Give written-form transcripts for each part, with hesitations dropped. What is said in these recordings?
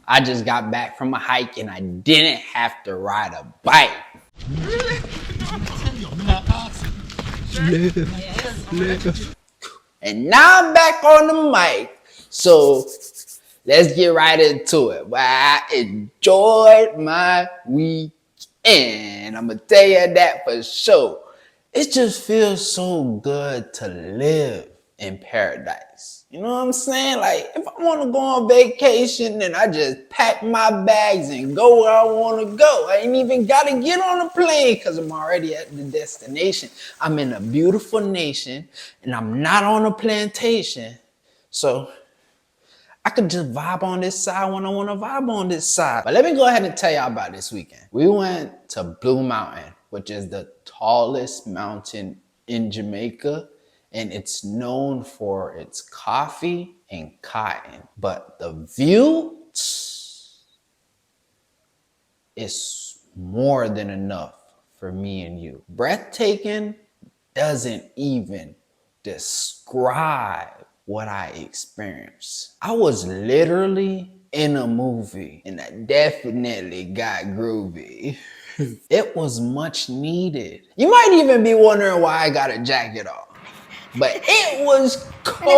I just got back from a hike and I didn't have to ride a bike. And now I'm back on the mic. So let's get right into it. Well, I enjoyed my weekend. I'm going to tell you that for sure. It just feels so good to live in paradise. You know what I'm saying? Like, if I want to go on vacation, then I just pack my bags and go where I want to go. I ain't even got to get on a plane because I'm already at the destination. I'm in a beautiful nation and I'm not on a plantation. So I could just vibe on this side when I want to vibe on this side. But let me go ahead and tell y'all about this weekend. We went to Blue Mountain, which is the tallest mountain in Jamaica. And it's known for its coffee and cotton. But the view is more than enough for me and you. Breathtaking doesn't even describe what I experienced. I was literally in a movie and I definitely got groovy. It was much needed. You might even be wondering why I got a jacket on. But it was cold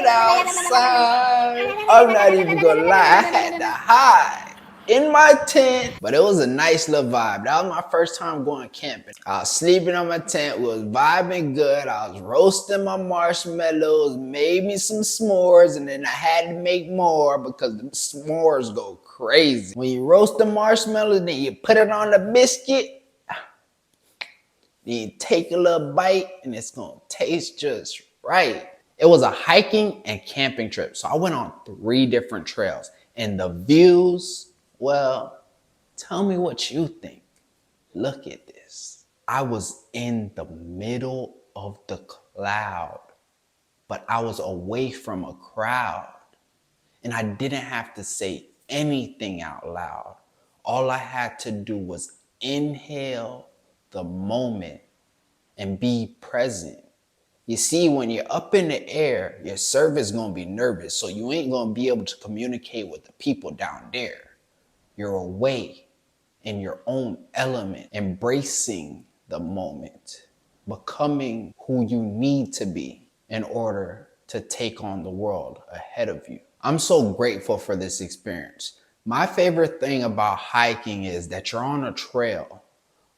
outside. I'm not even gonna lie, I had to hide in my tent. But it was a nice little vibe. That was my first time going camping. I was sleeping on my tent, was vibing good. I was roasting my marshmallows, made me some s'mores, and then I had to make more because the s'mores go crazy. When you roast the marshmallows, then you put it on the biscuit. Then you take a little bite and it's gonna taste just right. It was a hiking and camping trip. So I went on 3 different trails and the views, well, tell me what you think. Look at this. I was in the middle of the cloud, but I was away from a crowd and I didn't have to say anything out loud. All I had to do was inhale the moment and be present. You see, when you're up in the air, your server's gonna be nervous, so you ain't gonna be able to communicate with the people down there. You're away in your own element, embracing the moment, becoming who you need to be in order to take on the world ahead of you. I'm so grateful for this experience. My favorite thing about hiking is that you're on a trail,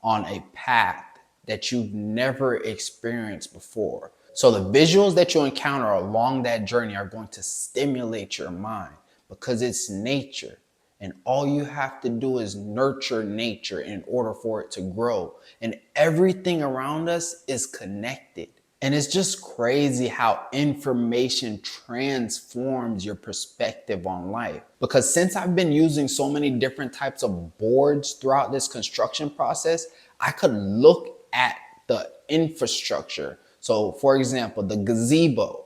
on a path that you've never experienced before. So the visuals that you encounter along that journey are going to stimulate your mind because it's nature. And all you have to do is nurture nature in order for it to grow. And everything around us is connected. And it's just crazy how information transforms your perspective on life. Because since I've been using so many different types of boards throughout this construction process, I could look at the infrastructure. So for example, the gazebo.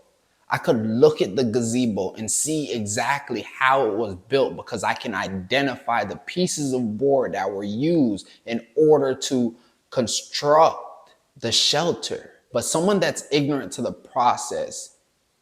I could look at the gazebo and see exactly how it was built because I can identify the pieces of board that were used in order to construct the shelter. But someone that's ignorant to the process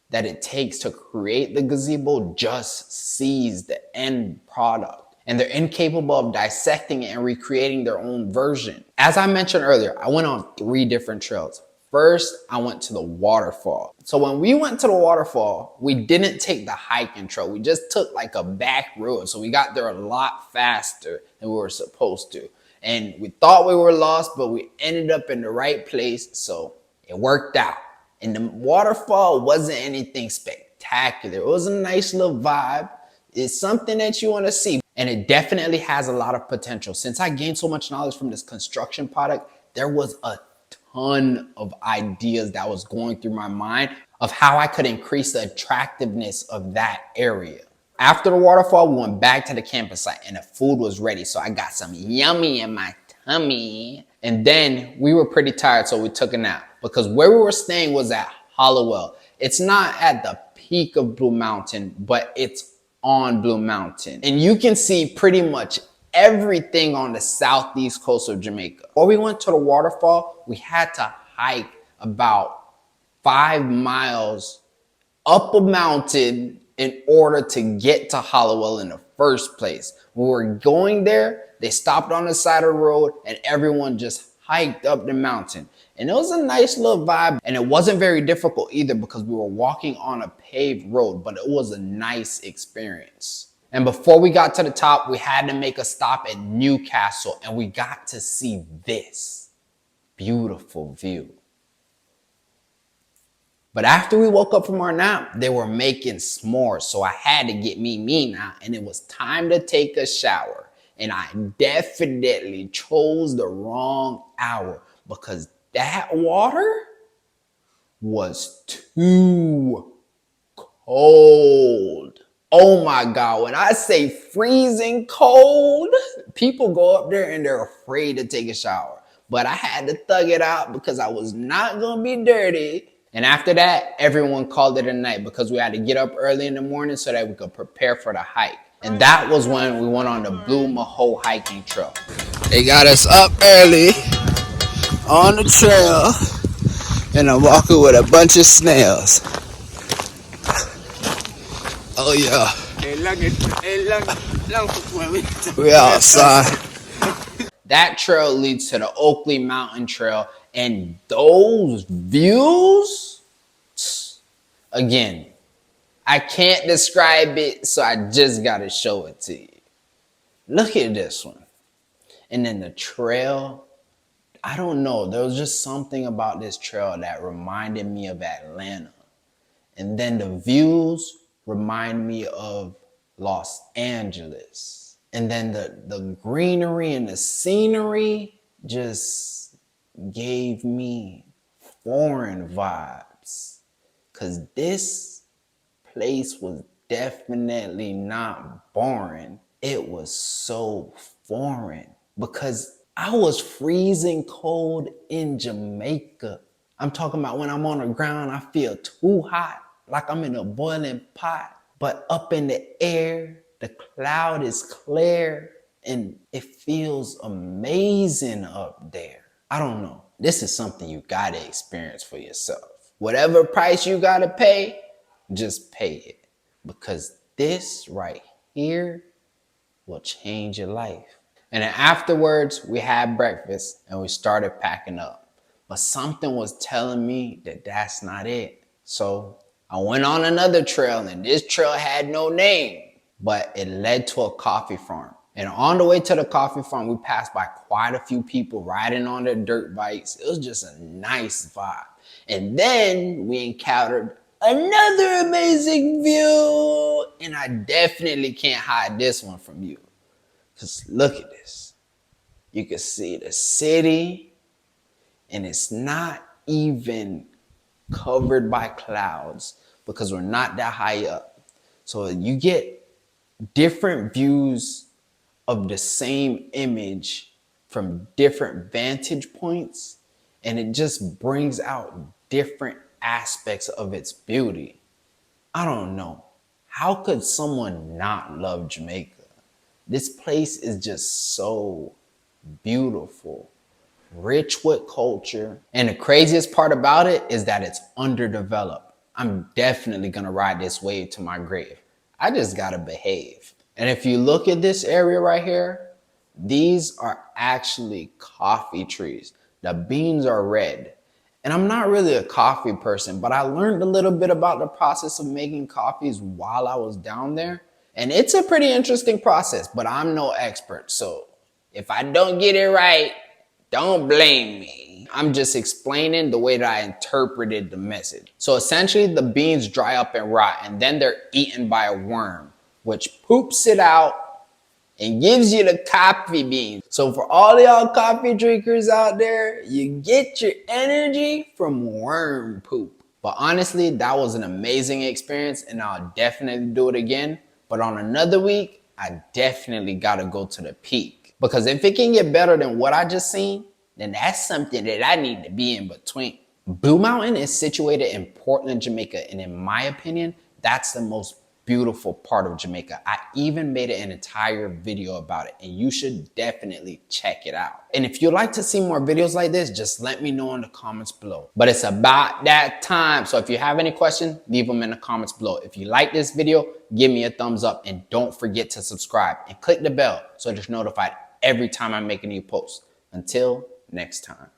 that it takes to create the gazebo just sees the end product. And they're incapable of dissecting it and recreating their own version. As I mentioned earlier, I went on 3 different trails. First, I went to the waterfall. So when we went to the waterfall, we didn't take the hiking trail. We just took like a back road. So we got there a lot faster than we were supposed to. And we thought we were lost, but we ended up in the right place. So it worked out. And the waterfall wasn't anything spectacular. It was a nice little vibe. It's something that you want to see. And it definitely has a lot of potential. Since I gained so much knowledge from this construction product, there was a ton of ideas that was going through my mind of how I could increase the attractiveness of that area. After the waterfall, we went back to the campus site and the food was ready. So I got some yummy in my tummy. And then we were pretty tired, so we took a nap because where we were staying was at Hollowell. It's not at the peak of Blue Mountain, but it's on Blue Mountain. And you can see pretty much everything on the southeast coast of Jamaica. Before we went to the waterfall, we had to hike about 5 miles up a mountain in order to get to Hollowell in the first place. When we were going there, they stopped on the side of the road and everyone just hiked up the mountain. And it was a nice little vibe. And it wasn't very difficult either because we were walking on a paved road, but it was a nice experience. And before we got to the top, we had to make a stop at Newcastle and we got to see this beautiful view. But after we woke up from our nap, they were making s'mores. So I had to get me now. And it was time to take a shower. And I definitely chose the wrong hour because that water was too cold. Oh my God, when I say freezing cold, people go up there and they're afraid to take a shower. But I had to thug it out because I was not gonna be dirty. And after that, everyone called it a night because we had to get up early in the morning so that we could prepare for the hike. And that was when we went on the Blue Mountain hiking trail. They got us up early on the trail and I'm walking with a bunch of snails. Oh yeah. We outside. That trail leads to the Oakley Mountain Trail, and those views, again, I can't describe it, so I just gotta show it to you. Look at this one. And then the trail, I don't know, there was just something about this trail that reminded me of Atlanta. And then the views remind me of Los Angeles. And then the greenery and the scenery just gave me foreign vibes. Cause this place was definitely not boring. It was so foreign because I was freezing cold in Jamaica. I'm talking about when I'm on the ground, I feel too hot, like I'm in a boiling pot. But up in the air, the cloud is clear and it feels amazing up there. I don't know. This is something you gotta experience for yourself. Whatever price you gotta pay, just pay it. Because this right here will change your life. And then afterwards, we had breakfast and we started packing up. But something was telling me that that's not it. So I went on another trail and this trail had no name, but it led to a coffee farm. And on the way to the coffee farm, we passed by quite a few people riding on their dirt bikes. It was just a nice vibe. And then we encountered another amazing view. And I definitely can't hide this one from you. Because look at this. You can see the city and it's not even covered by clouds because we're not that high up. So you get different views of the same image from different vantage points, and it just brings out different aspects of its beauty. I don't know. How could someone not love Jamaica? This place is just so beautiful, rich with culture. And the craziest part about it is that it's underdeveloped. I'm definitely gonna ride this wave to my grave. I just gotta behave. And if you look at this area right here, these are actually coffee trees. The beans are red. And I'm not really a coffee person, but I learned a little bit about the process of making coffees while I was down there. And it's a pretty interesting process, but I'm no expert. So if I don't get it right, don't blame me. I'm just explaining the way that I interpreted the message. So essentially the beans dry up and rot, and then they're eaten by a worm, which poops it out and gives you the coffee beans. So for all y'all coffee drinkers out there, you get your energy from worm poop. But honestly, that was an amazing experience and I'll definitely do it again. But on another week, I definitely gotta go to the peak. Because if it can get better than what I just seen, then that's something that I need to be in between. Blue Mountain is situated in Portland, Jamaica. And in my opinion, that's the most beautiful part of Jamaica. I even made an entire video about it, and you should definitely check it out. And if you'd like to see more videos like this, just let me know in the comments below. But it's about that time. So if you have any questions, leave them in the comments below. If you like this video, give me a thumbs up, and don't forget to subscribe and click the bell so that you're notified every time I make a new post. Until next time.